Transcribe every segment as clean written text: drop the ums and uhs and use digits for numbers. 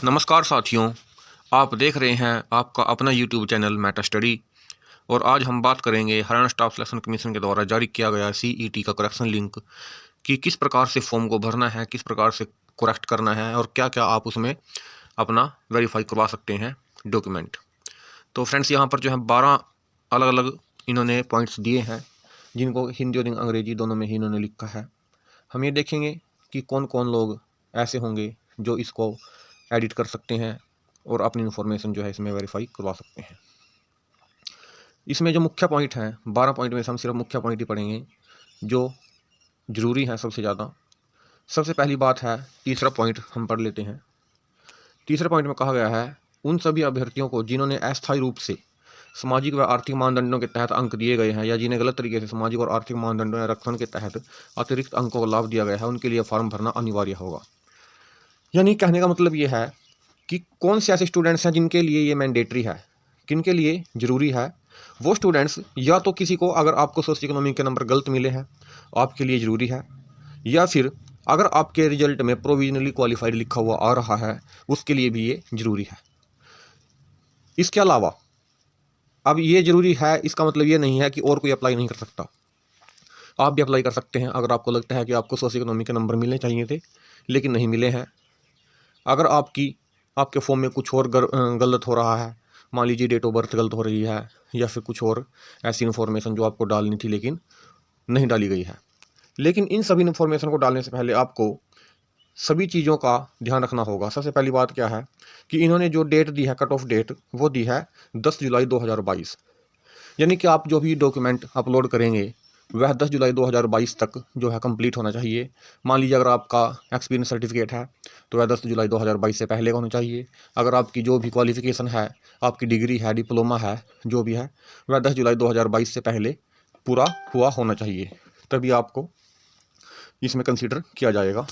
नमस्कार साथियों, आप देख रहे हैं आपका अपना यूट्यूब चैनल मेटा स्टडी। और आज हम बात करेंगे हरियाणा स्टाफ सिलेक्शन कमीशन के द्वारा जारी किया गया सीईटी का करेक्शन लिंक कि किस प्रकार से फॉर्म को भरना है, किस प्रकार से करेक्ट करना है और क्या क्या आप उसमें अपना वेरीफाई करवा सकते हैं डॉक्यूमेंट। तो फ्रेंड्स, यहाँ पर जो है 12 अलग अलग इन्होंने पॉइंट्स दिए हैं, जिनको हिंदी और अंग्रेजी दोनों में ही इन्होंने लिखा है। हम ये देखेंगे कि कौन कौन लोग ऐसे होंगे जो इसको एडिट कर सकते हैं और अपनी इन्फॉर्मेशन जो है इसमें वेरीफाई करवा सकते हैं। इसमें जो मुख्य पॉइंट हैं, 12 पॉइंट में से हम सिर्फ मुख्य पॉइंट ही पढ़ेंगे जो ज़रूरी है सबसे ज़्यादा। सबसे पहली बात है, तीसरा पॉइंट हम पढ़ लेते हैं। तीसरे पॉइंट में कहा गया है, उन सभी अभ्यर्थियों को जिन्होंने अस्थायी रूप से सामाजिक व आर्थिक मानदंडों के तहत अंक दिए गए हैं या जिन्हें गलत तरीके से सामाजिक और आर्थिक मानदंडों या आरक्षण के तहत अतिरिक्त अंकों का लाभ दिया गया है, उनके लिए फॉर्म भरना अनिवार्य होगा। यानी कहने का मतलब ये है कि कौन से ऐसे स्टूडेंट्स हैं जिनके लिए ये मैंडेटरी है, किनके लिए ज़रूरी है। वो स्टूडेंट्स या तो किसी को, अगर आपको सोशियो इकोनॉमिक के नंबर गलत मिले हैं आपके लिए ज़रूरी है, या फिर अगर आपके रिजल्ट में प्रोविजनली क्वालिफाइड लिखा हुआ आ रहा है उसके लिए भी ये ज़रूरी है। इसके अलावा अब ये ज़रूरी है, इसका मतलब ये नहीं है कि और कोई अप्लाई नहीं कर सकता। आप भी अप्लाई कर सकते हैं अगर आपको लगता है कि आपको सोशियो इकोनॉमिक के नंबर मिलने चाहिए थे लेकिन नहीं मिले हैं। अगर आपके फॉर्म में कुछ और गलत हो रहा है, मान लीजिए डेट ऑफ बर्थ गलत हो रही है या फिर कुछ और ऐसी इन्फॉर्मेशन जो आपको डालनी थी लेकिन नहीं डाली गई है, लेकिन इन सभी इन्फॉर्मेशन को डालने से पहले आपको सभी चीज़ों का ध्यान रखना होगा। सबसे पहली बात क्या है कि इन्होंने जो डेट दी है, कट ऑफ डेट, वो दी है 10 जुलाई 2022। यानी कि आप जो भी डॉक्यूमेंट अपलोड करेंगे वह 10 जुलाई 2022 तक जो है कंप्लीट होना चाहिए। मान लीजिए अगर आपका एक्सपीरियंस सर्टिफिकेट है तो वह 10 जुलाई 2022 से पहले का होना चाहिए। अगर आपकी जो भी क्वालिफिकेशन है, आपकी डिग्री है, डिप्लोमा है, जो भी है, वह 10 जुलाई 2022 से पहले पूरा हुआ होना चाहिए, तभी आपको इसमें कंसीडर किया जाएगा।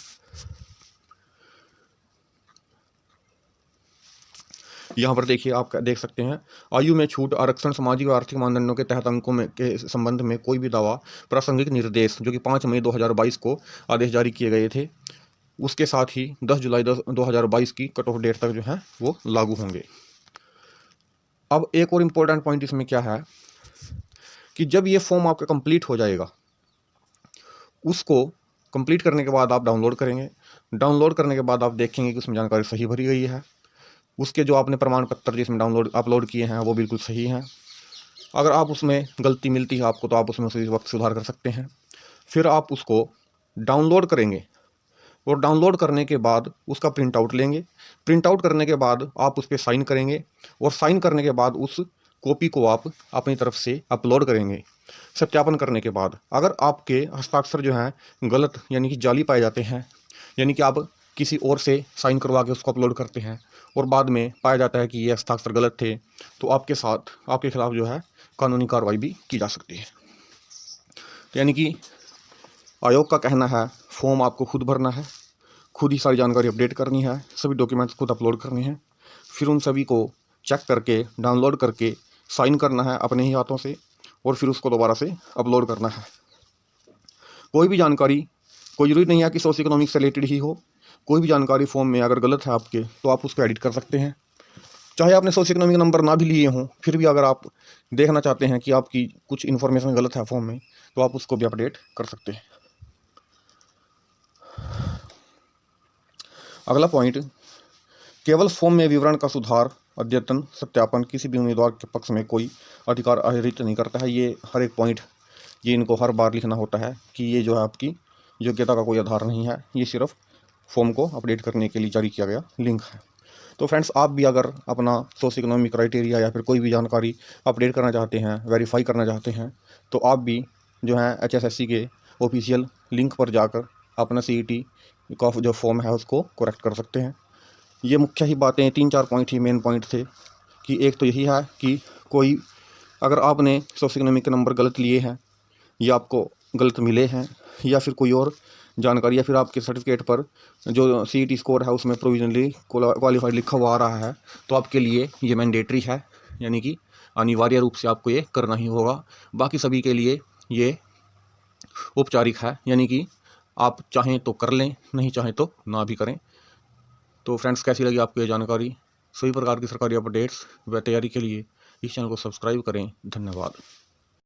यहाँ पर देखिए, आप देख सकते हैं, आयु में छूट, आरक्षण, सामाजिक और आर्थिक मानदंडों के तहत अंकों में के संबंध में कोई भी दावा, प्रासंगिक निर्देश जो कि 5 मई 2022 को आदेश जारी किए गए थे, उसके साथ ही 10 जुलाई 2022 की कट ऑफ डेट तक जो है वो लागू होंगे। अब एक और इम्पोर्टेंट पॉइंट इसमें क्या है कि जब ये फॉर्म आपका कंप्लीट हो जाएगा, उसको कंप्लीट करने के बाद आप डाउनलोड करेंगे। डाउनलोड करने के बाद आप देखेंगे कि उसमें जानकारी सही भरी गई है, उसके जो आपने प्रमाण पत्र जिसमें अपलोड किए हैं वो बिल्कुल सही हैं। अगर आप उसमें गलती मिलती है आपको तो आप उसमें उसी वक्त सुधार कर सकते हैं। फिर आप उसको डाउनलोड करेंगे और डाउनलोड करने के बाद उसका प्रिंट आउट लेंगे। प्रिंट आउट करने के बाद आप उस पर साइन करेंगे और साइन करने के बाद उस कॉपी को आप अपनी तरफ से अपलोड करेंगे। सत्यापन करने के बाद अगर आपके हस्ताक्षर जो हैं गलत यानी कि जाली पाए जाते हैं, यानी कि आप किसी और से साइन करवा के उसको अपलोड करते हैं और बाद में पाया जाता है कि ये हस्ताक्षर गलत थे, तो आपके खिलाफ जो है कानूनी कार्रवाई भी की जा सकती है। यानी कि आयोग का कहना है फॉर्म आपको खुद भरना है, खुद ही सारी जानकारी अपडेट करनी है, सभी डॉक्यूमेंट्स खुद अपलोड करने हैं, फिर उन सभी को चेक करके डाउनलोड करके साइन करना है अपने ही हाथों से और फिर उसको दोबारा से अपलोड करना है। कोई भी जानकारी, कोई ज़रूरी नहीं है कि सोशियो इकोनॉमिक से रिलेटेड ही हो, कोई भी जानकारी फॉर्म में अगर गलत है आपके तो आप उसको एडिट कर सकते हैं। चाहे आपने सोशियो इकोनॉमिक नंबर ना भी लिए हों, फिर भी अगर आप देखना चाहते हैं कि आपकी कुछ इन्फॉर्मेशन गलत है फॉर्म में तो आप उसको भी अपडेट कर सकते हैं। अगला पॉइंट, केवल फॉर्म में विवरण का सुधार, अद्यतन, सत्यापन किसी भी उम्मीदवार के पक्ष में कोई अधिकार आहरित नहीं करता है। ये हर एक पॉइंट ये इनको हर बार लिखना होता है कि ये जो है आपकी योग्यता का कोई आधार नहीं है, ये सिर्फ फॉर्म को अपडेट करने के लिए जारी किया गया लिंक है। तो फ्रेंड्स, आप भी अगर अपना सोशियो इकोनॉमिक क्राइटेरिया या फिर कोई भी जानकारी अपडेट करना चाहते हैं, वेरीफाई करना चाहते हैं, तो आप भी जो है HSSC के ऑफिशियल लिंक पर जाकर अपना CET का जो फॉर्म है उसको करेक्ट कर सकते हैं। ये मुख्य ही बातें, 3-4 पॉइंट ही मेन पॉइंट थे कि एक तो यही है कि कोई, अगर आपने सोशियो इकोनॉमिक के नंबर गलत लिए हैं या आपको गलत मिले हैं या फिर कोई और जानकारी, या फिर आपके सर्टिफिकेट पर जो CET स्कोर है उसमें प्रोविजनली क्वालिफाइड लिखा हुआ आ रहा है, तो आपके लिए ये मैंडेटरी है, यानी कि अनिवार्य रूप से आपको ये करना ही होगा। बाकी सभी के लिए ये औपचारिक है, यानी कि आप चाहें तो कर लें, नहीं चाहें तो ना भी करें। तो फ्रेंड्स, कैसी लगी आपको ये जानकारी? सभी प्रकार की सरकारी अपडेट्स व तैयारी के लिए इस चैनल को सब्सक्राइब करें। धन्यवाद।